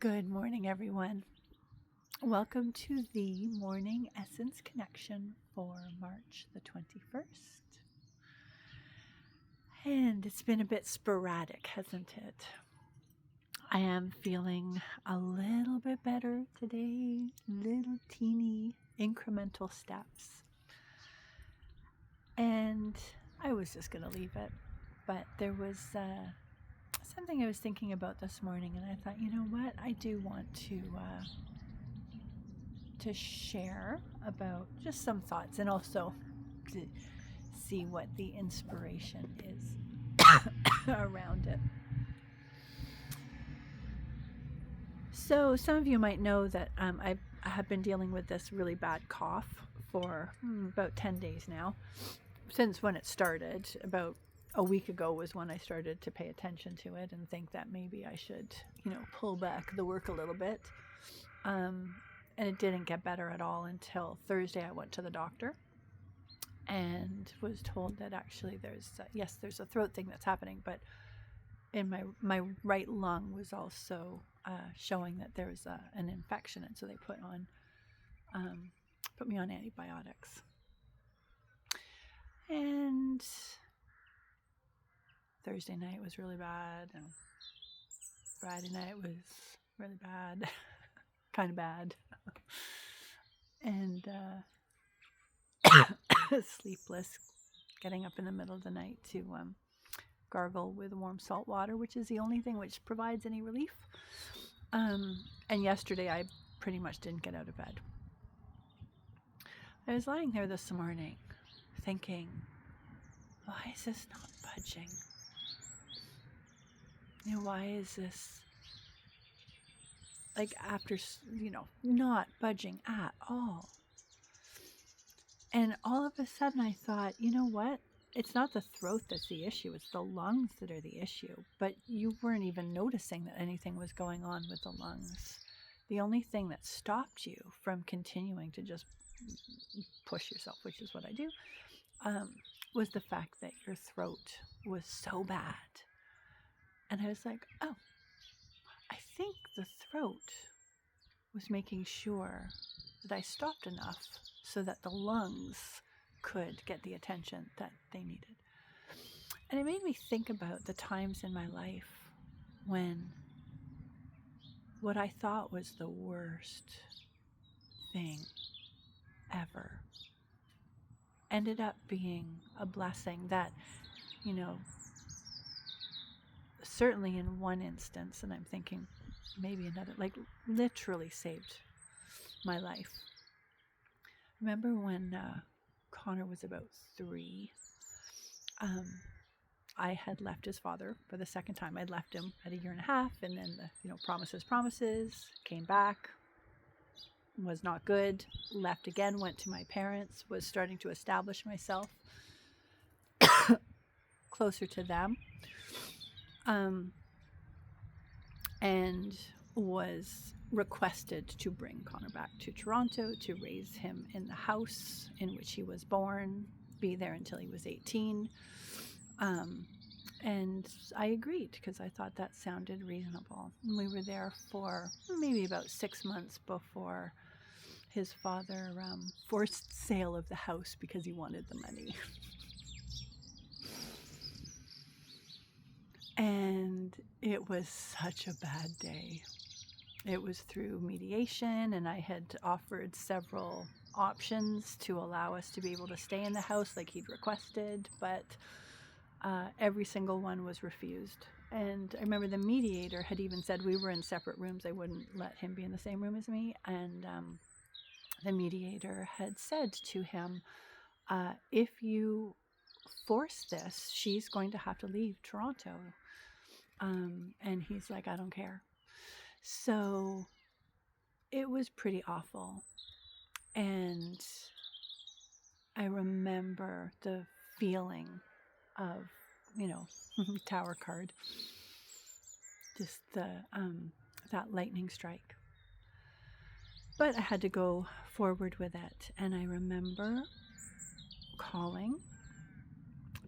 Good morning, everyone. Welcome to the Morning Essence Connection for March the 21st. And it's been a bit sporadic, hasn't it? I am feeling a little bit better today, little teeny incremental steps. And I was just going to leave it, but there was something I was thinking about this morning, and I thought, you know what, I do want to share about just some thoughts and also to see what the inspiration is around it. So some of you might know that I have been dealing with this really bad cough for about 10 days now. Since when it started, about a week ago was when I started to pay attention to it and think that maybe I should, pull back the work a little bit. And it didn't get better at all until Thursday. I went to the doctor and was told that actually there's a throat thing that's happening, but in my right lung was also showing that there was an infection, and so they put me on antibiotics. And Thursday night was really bad, and Friday night was really bad, kind of bad. And sleepless, getting up in the middle of the night to gargle with warm salt water, which is the only thing which provides any relief. And yesterday I pretty much didn't get out of bed. I was lying there this morning thinking, why is this not budging? Why is this after, not budging at all? And all of a sudden I thought, you know what? It's not the throat that's the issue. It's the lungs that are the issue. But you weren't even noticing that anything was going on with the lungs. The only thing that stopped you from continuing to just push yourself, which is what I do, was the fact that your throat was so bad. And I was like, oh, I think the throat was making sure that I stopped enough so that the lungs could get the attention that they needed. And it made me think about the times in my life when what I thought was the worst thing ever ended up being a blessing that, certainly in one instance, and I'm thinking maybe another, literally saved my life. Remember when Connor was about 3, I had left his father for the second time. I'd left him at 1.5 years, and then promises, came back, was not good, left again, went to my parents, was starting to establish myself closer to them, and was requested to bring Connor back to Toronto to raise him in the house in which he was born, be there until he was 18. And I agreed because I thought that sounded reasonable. And we were there for maybe about 6 months before his father forced sale of the house because he wanted the money. And it was such a bad day. It was through mediation, and I had offered several options to allow us to be able to stay in the house like he'd requested, but every single one was refused. And I remember the mediator had even said we were in separate rooms. I wouldn't let him be in the same room as me. And the mediator had said to him, if you force this, she's going to have to leave Toronto. And he's like, I don't care. So it was pretty awful. And I remember the feeling of, tower card, just that lightning strike. But I had to go forward with it. And I remember calling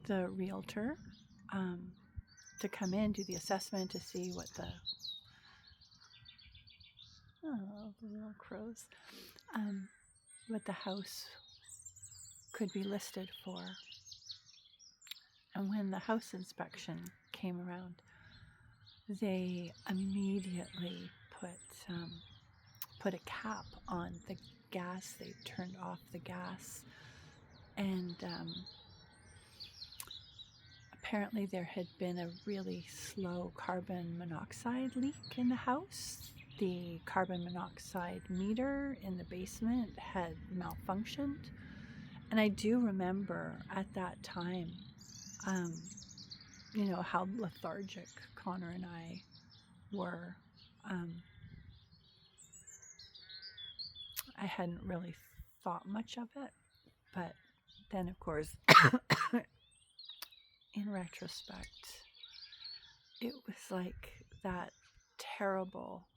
the realtor to come in, do the assessment, to see what Oh, the little crows. What the house could be listed for. And when the house inspection came around, they immediately put a cap on the gas. They turned off the gas, and apparently there had been a really slow carbon monoxide leak in the house. The carbon monoxide meter in the basement had malfunctioned. And I do remember at that time, how lethargic Connor and I were. I hadn't really thought much of it, but then, of course, in retrospect, it was like that terrible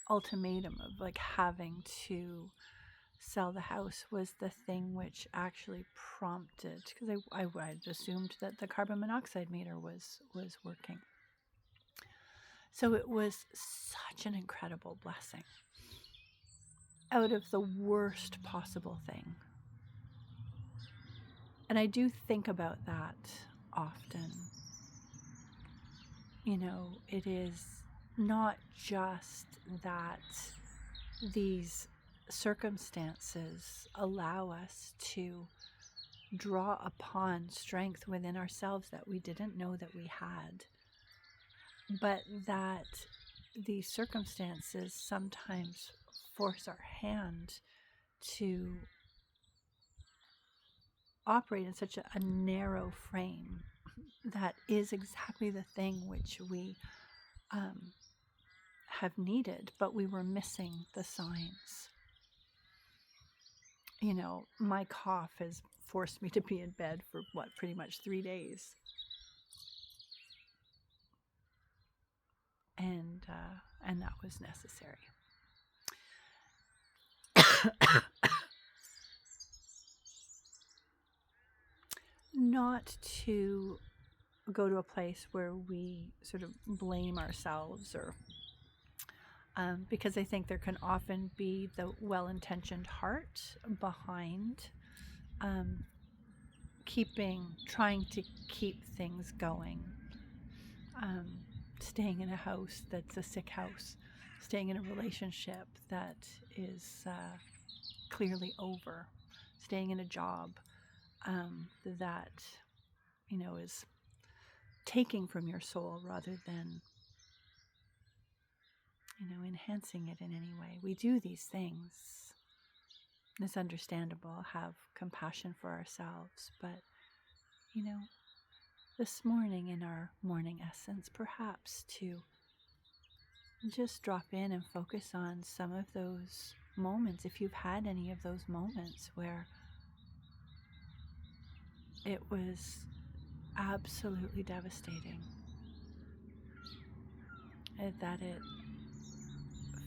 ultimatum of like having to sell the house was the thing which actually prompted, because I'd assumed that the carbon monoxide meter was working. So it was such an incredible blessing out of the worst possible thing. And I do think about that often. It is not just that these circumstances allow us to draw upon strength within ourselves that we didn't know that we had, but that these circumstances sometimes force our hand to operate in such a narrow frame that is exactly the thing which we have needed, but we were missing the signs. My cough has forced me to be in bed for pretty much 3 days. And that was necessary. Not to go to a place where we sort of blame ourselves, or because I think there can often be the well-intentioned heart behind trying to keep things going. Staying in a house that's a sick house, staying in a relationship that is clearly over, staying in a job that is taking from your soul rather than enhancing it in any way. We do these things. It's understandable, have compassion for ourselves, but this morning in our morning essence, perhaps to just drop in and focus on some of those moments, if you've had any of those moments where it was absolutely devastating, that it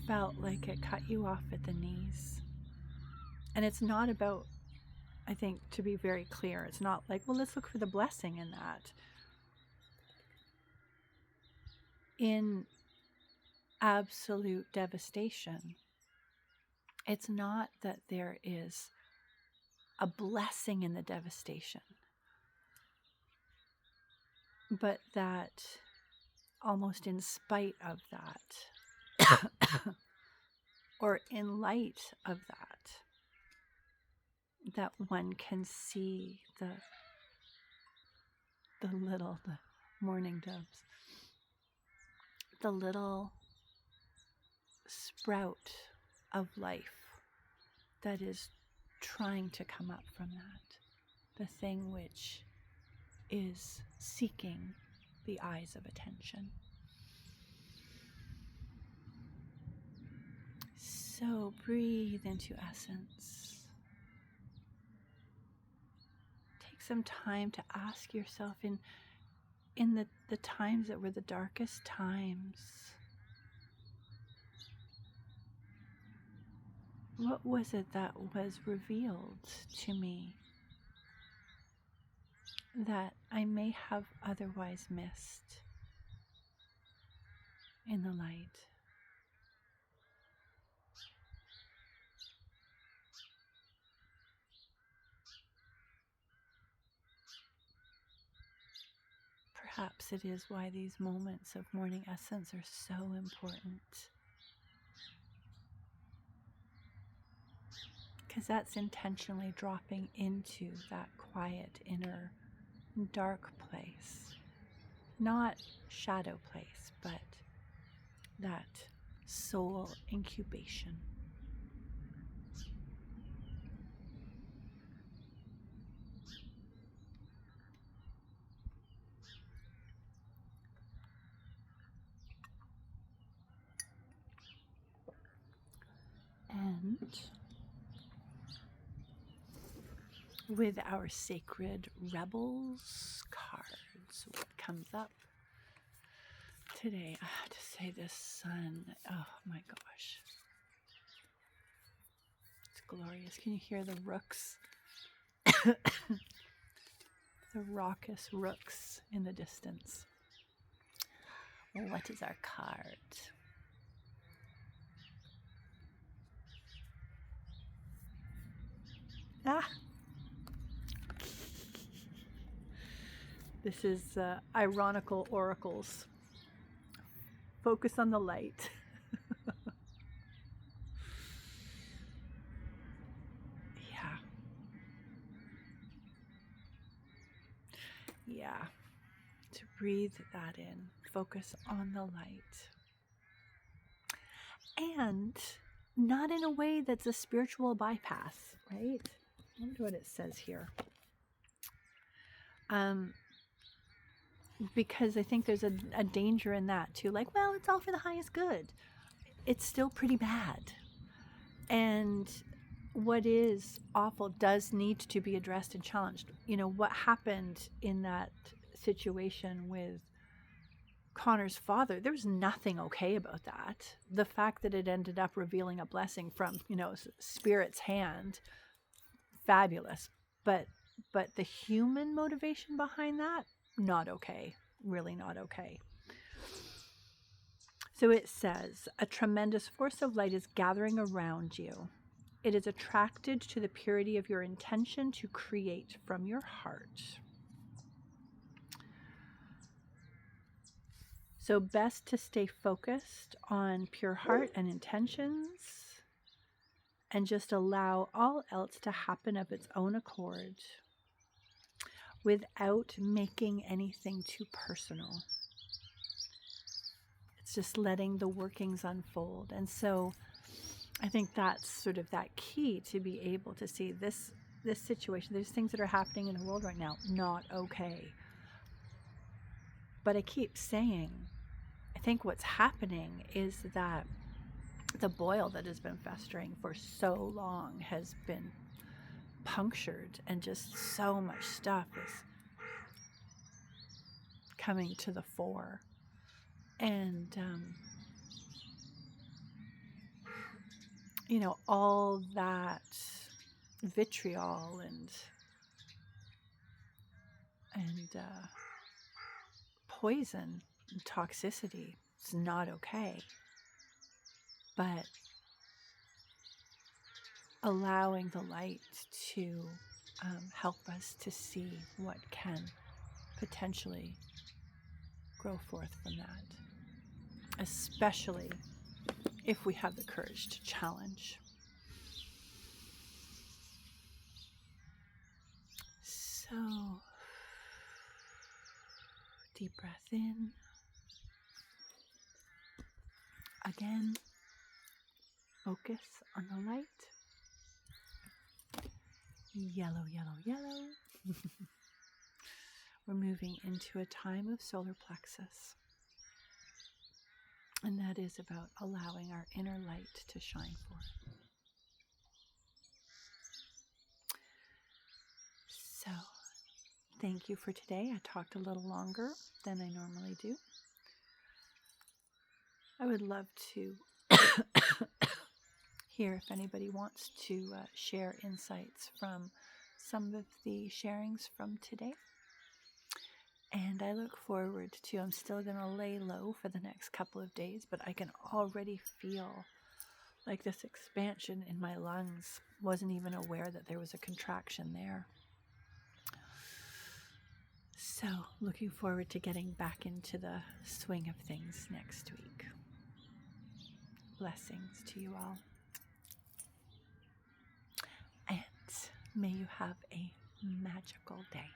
felt like it cut you off at the knees. And it's not about, I think, to be very clear, it's not like, well, let's look for the blessing in that. In absolute devastation, it's not that there is a blessing in the devastation, but that almost in spite of that, or in light of that one can see the mourning doves, the little sprout of life that is trying to come up from that, the thing which is seeking the eyes of attention. So breathe into essence. Take some time to ask yourself in the times that were the darkest times, what was it that was revealed to me that I may have otherwise missed? in the light. Perhaps it is why these moments of morning essence are so important. Because that's intentionally dropping into that quiet, inner, dark place. Not shadow place, but that soul incubation. And with our Sacred Rebels cards, what comes up today? I have to say this sun, oh my gosh. It's glorious. Can you hear the rooks? The raucous rooks in the distance. What is our card? Ah! This is ironical oracles. Focus on the light. Yeah. Yeah. To breathe that in. Focus on the light. And not in a way that's a spiritual bypass, right? I wonder what it says here. Because I think there's a danger in that too. Like, well, it's all for the highest good. It's still pretty bad. And what is awful does need to be addressed and challenged. You know, what happened in that situation with Connor's father, there was nothing okay about that. The fact that it ended up revealing a blessing from, you know, Spirit's hand, fabulous. But the human motivation behind that, not okay. Really not okay. So it says, a tremendous force of light is gathering around you. It is attracted to the purity of your intention to create from your heart. So best to stay focused on pure heart and intentions and just allow all else to happen of its own accord without making anything too personal. It's just letting the workings unfold. And so I think that's sort of that key to be able to see this situation. There's things that are happening in the world right now, not okay. But I keep saying, I think what's happening is that the boil that has been festering for so long has been punctured, and just so much stuff is coming to the fore. And, you know, all that vitriol and poison and toxicity, it's not okay. But allowing the light to help us to see what can potentially grow forth from that, especially if we have the courage to challenge. So, deep breath in. Again, focus on the light. Yellow, yellow, yellow. We're moving into a time of solar plexus. And that is about allowing our inner light to shine forth. So, thank you for today. I talked a little longer than I normally do. I would love to hear if anybody wants to share insights from some of the sharings from today. And I look forward to, I'm still going to lay low for the next couple of days, but I can already feel like this expansion in my lungs. Wasn't even aware that there was a contraction there. So, looking forward to getting back into the swing of things next week. Blessings to you all. And may you have a magical day.